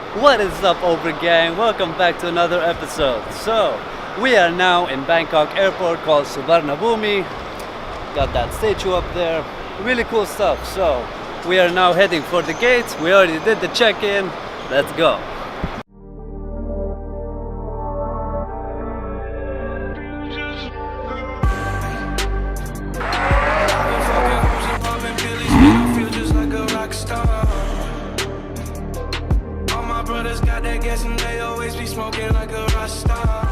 What is up, Obregon? Welcome back to another episode. So, we are now in Bangkok airport called Suvarnabhumi. Got that statue up there. Really cool stuff. So, we are now heading for the gate. We already did the check-in. Let's go. Got that gas and they always be smoking like a rock star.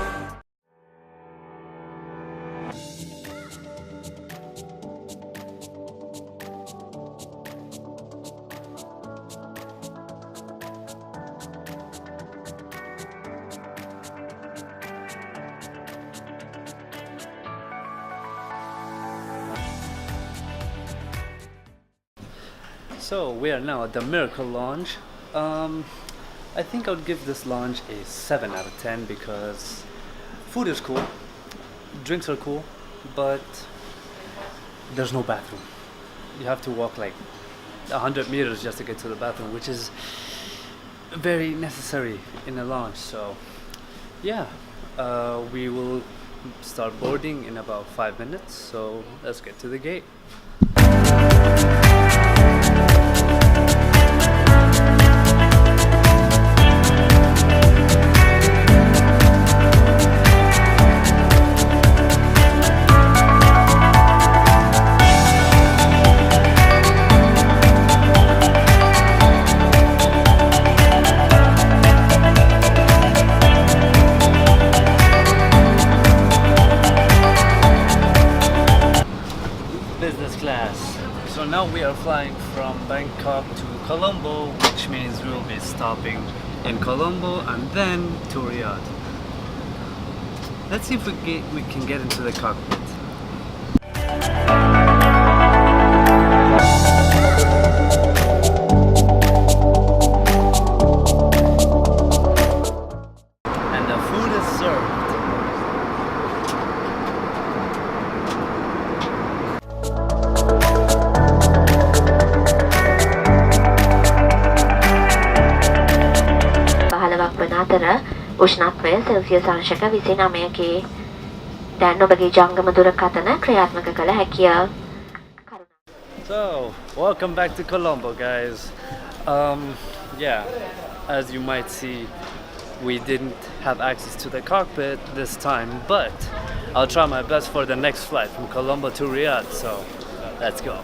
So, we are now at the Miracle Lounge. I think I would give this lounge a 7 out of 10 because food is cool, drinks are cool, but there's no bathroom. You have to walk like 100 meters just to get to the bathroom, which is very necessary in a lounge. So yeah, we will start boarding in about 5 minutes, so let's get to the gate. Business class. So now we are flying from Bangkok to Colombo, which means we will be stopping in Colombo and then to Riyadh. Let's see if we can get into the cockpit. And the food is served. උෂ්ණත්වය Celsius අංශක 29ක දැන් ඔබගේ ජංගම දුරකථන ක්‍රියාත්මක කළ හැකිය. So, welcome back to Colombo, guys. Yeah, as you might see, we didn't have access to the cockpit this time, but I'll try my best for the next flight from Colombo to Riyadh, so let's go.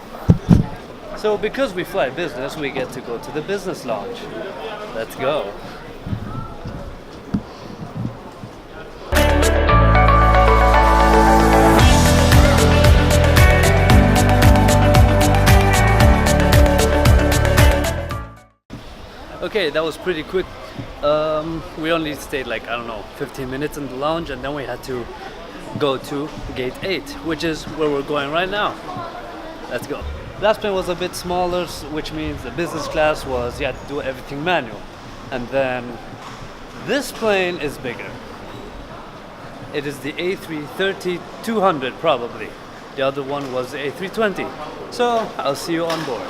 So, because we fly business, we get to go to the business lounge. Let's go. Okay, that was pretty quick. We only stayed like, I don't know, 15 minutes in the lounge, and then we had to go to gate 8, which is where we're going right now. Let's go. Last plane was a bit smaller, which means the business class was, you had to do everything manual. And then this plane is bigger. It is the A330-200 probably. The other one was the A320. So I'll see you on board.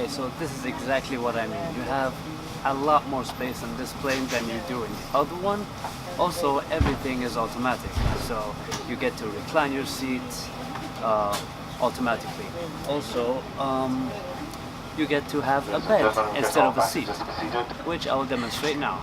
So this is exactly what I mean. You have a lot more space on this plane than you do in the other one. Also, everything is automatic, so you get to recline your seats automatically. Also, you get to have a bed instead of a seat, which I will demonstrate now.